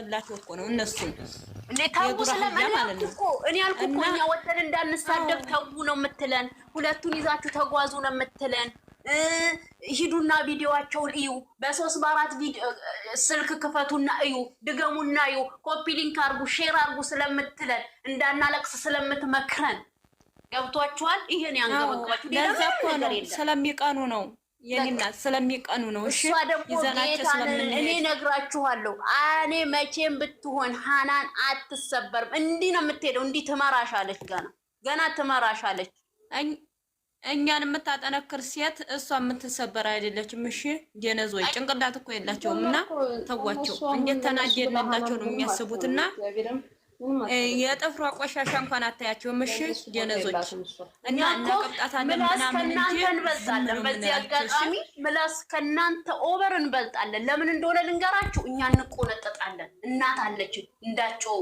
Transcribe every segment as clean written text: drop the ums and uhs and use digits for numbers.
ላቸው እኮ ነው እነሱን ለታው ስለማለት እኮ እኔ አልኩ እኮ እኛ ወተን እንዳንሳደብ ታው ነው የምትለን። ሁለቱን ይዛችሁ ተጓዙ ነው የምትለን። ሂዱና ቪዲዮአቸውን እዩ። በ3 በ4 ቪዲዮ ስልክ ክፈቱና እዩ፣ ድገሙና እዩ፣ ኮፒ ሊንክ አርጉ፣ ሼር አርጉ ስለምትለን እንዳናለቅስ ስለምትመክረን ገብቷችኋል? ይሄን ያንገበግባችሁ ለዛ እኮ ነው ስለሚቀኑ ነው የኔና ስለሚቀኑ ነው። እሺ ይዘናቸው ስለምን እኔ ነግራችኋለሁ። እኔ መቼም ብትሆን ሃናን አትሰበርም። እንዲህ ነው የምትሄደው። እንዲህ ትመራሻለች፣ ገና ትመራሻለች። እኛን የምታጠነክር ሴት እሷ የምትሰበር አይደለችም። እሺ ጀነዞች ጭንቅላት እኮ የላቸውም እና ተዋቸው። እንዴት ተናደድንላቸው ነው የሚያስቡትና የጥፍሯ ቆሻሻ እንኳን አታያቸውም። እሺ ጀነዞች እና እናቀብጣታለን ምናምን እንጂ እንበልጣለን። በዚህ አጋጣሚ ምላስ ከናንተ ኦቨር እንበልጣለን። ለምን እንደሆነ ልንገራችሁ። እኛ እንቆነጠጣለን። እናት አለችን፣ እንዳትጮው፣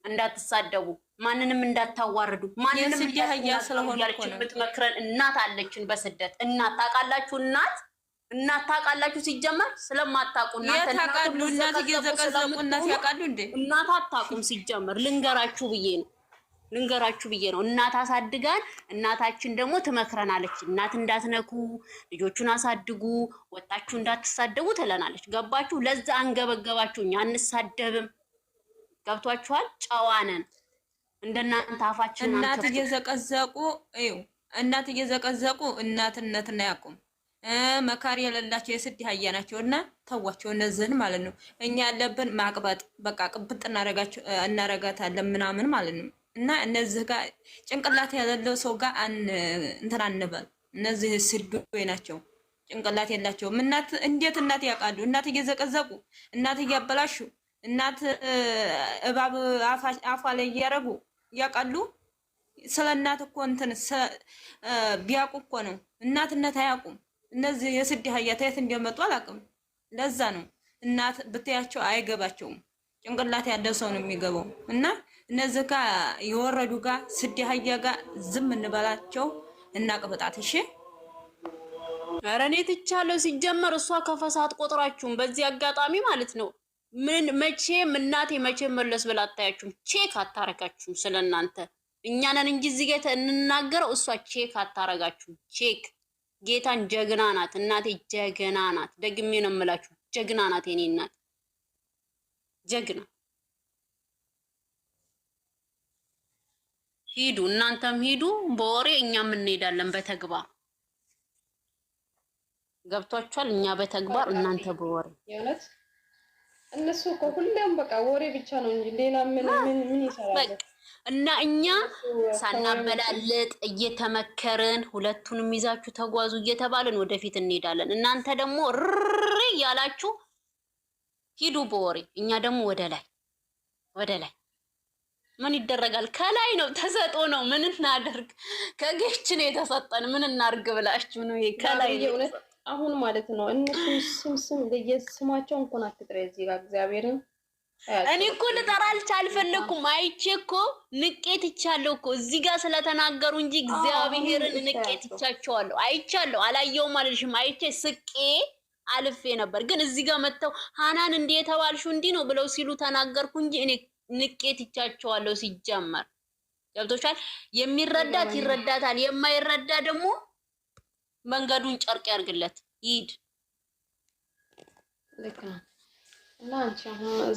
እንዳትሳደቡ፣ ማንንም እንዳታዋርዱ፣ ማንንም እንዳትያያ ስለሆነ እኮ ነው የምትመክረን እናት አለችን። በስደት እናት ታውቃላችሁ። እናት ታውቃላችሁ። ሲጀመር ስለማታውቁ እናት እየዘቀዘቁ እናት ያውቃሉ እንዴ? እናት አታውቁም። ሲጀመር ልንገራችሁ ብዬ ነው። እናት አሳድጋን፣ እናታችን ደግሞ ትመክረናለች። እናት እንዳትነኩ፣ ልጆቹን አሳድጉ፣ ወጣችሁ እንዳትሳደቡ ትለናለች። ገባችሁ? ለዛ አንገበገባችሁ። እኛ አንሳደብም። ገብቷችኋል? ጨዋነን እንደናንተ አፋችን እናት እየዘቀዘቁ እናትነትን አያውቁም። መካሪ የሌላቸው የስድ ሀያ ናቸው እና ተዋቸው እነዚህን ማለት ነው። እኛ ያለብን ማቅበጥ በቃ ቅብጥ እናረጋታለን ምናምን ማለት ነው። እና እነዚህ ጋር ጭንቅላት ያለው ሰው ጋር እንትን አንበል። እነዚህ ስዶች ናቸው፣ ጭንቅላት የላቸውም። እንዴት እናት ያውቃሉ? እናት እየዘቀዘቁ፣ እናት እያበላሹ፣ እናት እባብ አፏ ላይ እያረጉ ያውቃሉ። ስለ እናት እኮ እንትን ቢያውቁ እኮ ነው። እናትነት አያውቁም። እነዚህ የስድ ሀያ የት እንደመጡ አላውቅም። ለዛ ነው እናት ብታያቸው አይገባቸውም። ጭንቅላት ያለው ሰው ነው የሚገባው። እና እነዚህ ጋር የወረዱ ጋር ስድ ሀያ ጋር ዝም እንበላቸው እና ቅብጣት። እሺ ኧረ እኔ ትቻለሁ። ሲጀመር እሷ ከፈሳት ቆጥራችሁም በዚህ አጋጣሚ ማለት ነው። መቼም እናቴ መቼም መለስ ብላ አታያችሁም። ቼክ አታረጋችሁም ስለናንተ። እኛ ነን እንጂ እዚህ ጋር እንናገረው፣ እሷ ቼክ አታረጋችሁም። ቼክ ጌታን ጀግና ናት እናቴ፣ ጀግና ናት። ደግሜ ነው የምላችሁ፣ ጀግና ናት የኔ እናት፣ ጀግና። ሂዱ፣ እናንተም ሂዱ በወሬ፣ እኛም እንሄዳለን በተግባር። ገብቷችኋል? እኛ በተግባር እናንተ በወሬ። የእውነት እነሱ እኮ ሁሌም በቃ ወሬ ብቻ ነው እንጂ ሌላ ምን ይሰራሉ? እና እኛ ሳናበላልጥ እየተመከርን ሁለቱንም ይዛችሁ ተጓዙ እየተባልን ወደፊት እንሄዳለን። እናንተ ደግሞ ሪ ያላችሁ ሂዱ በወሬ፣ እኛ ደግሞ ወደ ላይ ምን ይደረጋል? ከላይ ነው ተሰጦ ነው። ምን እናደርግ? ከጌች ነው የተሰጠን። ምን እናርግ ብላችሁ ነው? ከላይ አሁን ማለት ነው። እነሱ ስም ለየስማቸው እንኳን አትጥሪ እዚህ ጋር እግዚአብሔርን እኔ እኮ ልጠራልች አልፈለኩም። አይቼ እኮ ንቄት ይቻለሁ እኮ እዚህ ጋር ስለተናገሩ እንጂ እግዚአብሔርን ንቄት ይቻቸዋለሁ። አይቻለሁ፣ አላየውም አልልሽም። አይቼ ስቄ አልፌ ነበር። ግን እዚህ ጋር መተው ሃናን እንዴ የተባልሽው እንዲ ነው ብለው ሲሉ ተናገርኩ እንጂ እኔ ንቄት ይቻቸዋለሁ። ሲጀመር ገብቶሻል? የሚረዳት ይረዳታል፣ የማይረዳ ደግሞ መንገዱን ጨርቅ ያርግለት ይሂድ። ልክ ነው። ላንቺ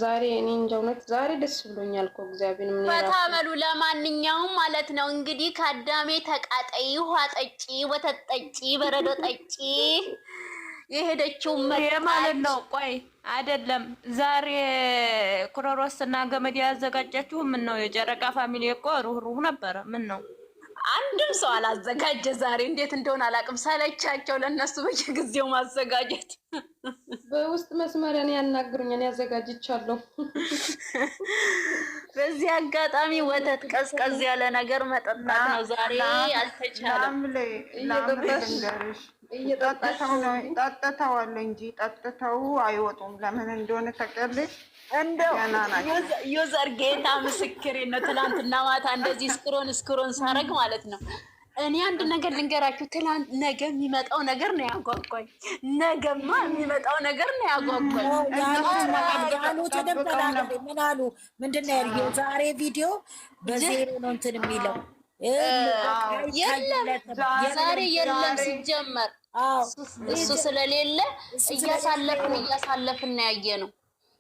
ዛሬ እኔ እንጃ እውነት ዛሬ ደስ ብሎኛል እኮ እግዚአብሔር ምን ይላል ፈታበሉ። ለማንኛውም ማለት ነው እንግዲህ ከአዳሜ ተቃጠይ፣ ውሃ ጠጪ፣ ወተት ጠጪ፣ በረዶ ጠጪ የሄደችው ማለት ነው። ቆይ አይደለም ዛሬ ክሮሮስና ገመድ ያዘጋጃችሁ ምን ነው? የጨረቃ ፋሚሊ እኮ ሩህሩህ ነበረ። ምን ነው አንድም ሰው አላዘጋጀ ዛሬ። እንዴት እንደሆነ አላውቅም። ሰለቻቸው ለነሱ በየጊዜው ማዘጋጀት። በውስጥ መስመሪያን ያናግሩኛል፣ ያዘጋጅቻለሁ። በዚህ አጋጣሚ ወተት ቀዝቀዝ ያለ ነገር መጠጣት ነው ዛሬ አልተቻለም። ጠጥተዋል እንጂ ጠጥተው አይወጡም። ለምን እንደሆነ ታውቂያለሽ? እንደው ዩዘር ጌታ ምስክሬ ነው። ትናንትና ማታ እንደዚህ ስክሮን ሳረግ ማለት ነው እኔ አንድ ነገር ልንገራችሁ። ትላንት ነገ የሚመጣው ነገር ነው ያጓጓኝ። ነገማ የሚመጣው ነገር ነው ያጓጓኝ። ያሉትንም ተናገሪ። ምን አሉ? ምንድን ነው ያልየው? ዛሬ ቪዲዮ በዜሮ ነው እንትን የሚለው የለም፣ ዛሬ የለም ሲጀመር እሱ ስለሌለ እያሳለፍን ያየ ነው።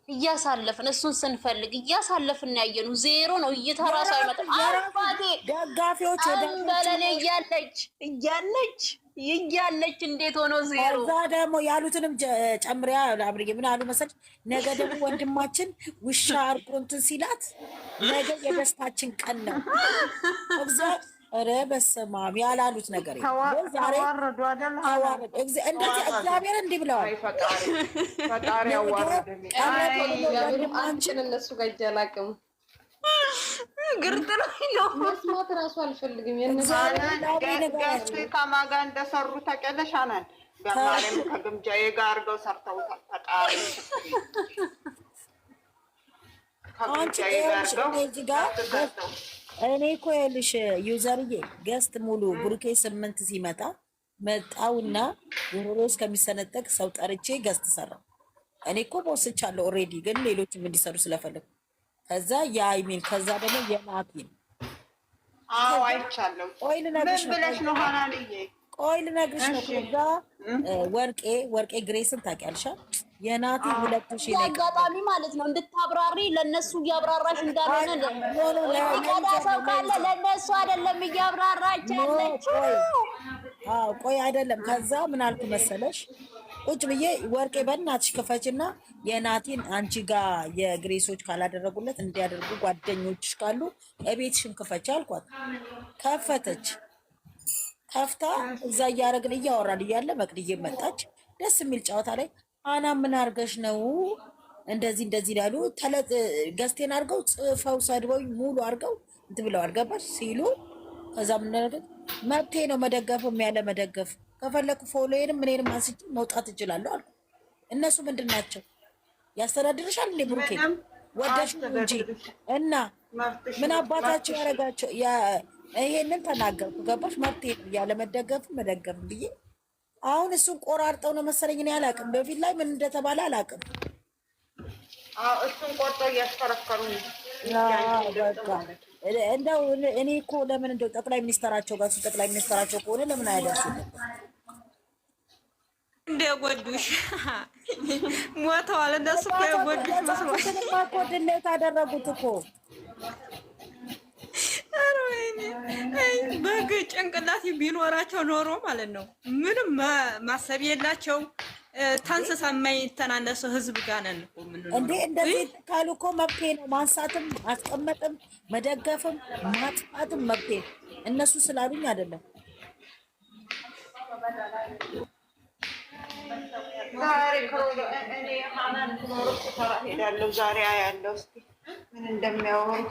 እያሳለፍን እሱን ስንፈልግ እያሳለፍን ያየ ነው። ዜሮ ነው። እየተራሱ አይመጣም። አባቴ ደጋፊዎች በለኔ እያለች እንዴት ሆኖ ዜሮ? እዛ ደግሞ ያሉትንም ጨምሪያ አብርዬ ምን አሉ መሰለሽ? ነገ ደግሞ ወንድማችን ውሻ አርቆ እንትን ሲላት ነገ የደስታችን ቀን ነው። ኧረ በስመ አብ ያላሉት ነገር ተዋረዱ አይደል? እንደዚህ እግዚአብሔር እንዲህ ብለዋል። ፈጣሪ ያዋረደልኝ አንቺን እነሱ ጋር ይጀላቅም ግርጥር ነው። መስማት እራሱ አልፈልግም። ከማን ጋር እንደሰሩ ታውቂያለሽ? አናን በማርያም ከግምጃዬ ጋር አድርገው ሰርተውታል። ፈጣሪ ከግምጃዬ ጋር አድርገው እኔ እኮ ይኸውልሽ ዩዘርዬ ገስት ሙሉ ብሩኬ 8 ሲመጣ መጣውና ጉሮሮ እስከሚሰነጠቅ ሰው ጠርቼ ገስት ሰራው። እኔ እኮ ቦስቻለሁ ኦልሬዲ፣ ግን ሌሎችም እንዲሰሩ ስለፈለኩ ከዛ የአይሚን ከዛ ደግሞ የናቲን አይቻለሁ። ቆይ ልነግርሽ ነው ሀናንዬ፣ ቆይ ልነግርሽ ነው። ከዛ ወርቄ ግሬስን ታውቂያለሽ? የናቲ 2000 ላይ አጋጣሚ ማለት ነው እንድታብራሪ ለነሱ እያብራራሽ እንዳልሆነ ለቀዳ ሰው ካለ ለነሱ አይደለም እያብራራች ያለችው። ቆይ አይደለም። ከዛ ምን አልኩ መሰለሽ? ቁጭ ብዬ ወርቄ በእናትሽ ክፈችና የናቲን አንቺ ጋር የግሬሶች ካላደረጉለት እንዲያደርጉ ጓደኞችሽ ካሉ እቤትሽን ክፈች አልኳት። ከፈተች። ከፍታ እዛ እያደረግን እያወራን እያለ መቅድዬ መጣች። ደስ የሚል ጨዋታ ላይ አና ምን አርገሽ ነው እንደዚህ ያሉ ገስቴን አርገው ጽፈው ሰድበው ሙሉ አርገው እንት ብለው አርገባሽ ሲሉ ከዛ ምን ነገር መብቴ ነው መደገፍም ያለ መደገፍ ከፈለኩ ፎሎዬንም እኔንም አንስቼ መውጣት እችላለሁ አልኩ። እነሱ ምንድን ናቸው? ያስተዳድርሻል እንዴ ብሩኬ ወደሽ እንጂ እና ምን አባታቸው ያረጋቸው? ይሄንን ተናገርኩ። ገባሽ? መብቴ ያለ መደገፍ መደገፍ ብዬ አሁን እሱን ቆራርጠው ነው መሰለኝ። እኔ አላውቅም፣ በፊት ላይ ምን እንደተባለ አላውቅም። እሱን ቆርጠው እያስከረከሩ እንደው እኔ እኮ ለምን እንደው ጠቅላይ ሚኒስተራቸው ጋር ጠቅላይ ሚኒስተራቸው ከሆነ ለምን አይደርሱም? እንደ ጎዱሽ ሞተዋል። እንደሱ እኮ የጎዱሽ መስሎሽ እኮ ድሌት አደረጉት እኮ። በግ ጭንቅላት ቢኖራቸው ኖሮ ማለት ነው ምንም ማሰብ የላቸው። ተንስሳ የማይተናነሱ ህዝብ ጋር ነን እኮ እንዴ። እንደዚህ ካሉ እኮ መብቴ ነው ማንሳትም ማስቀመጥም መደገፍም ማጥፋትም መብቴ ነው። እነሱ ስላሉኝ አይደለም። ዛሬ ያለው እስኪ ምን እንደሚያወሩ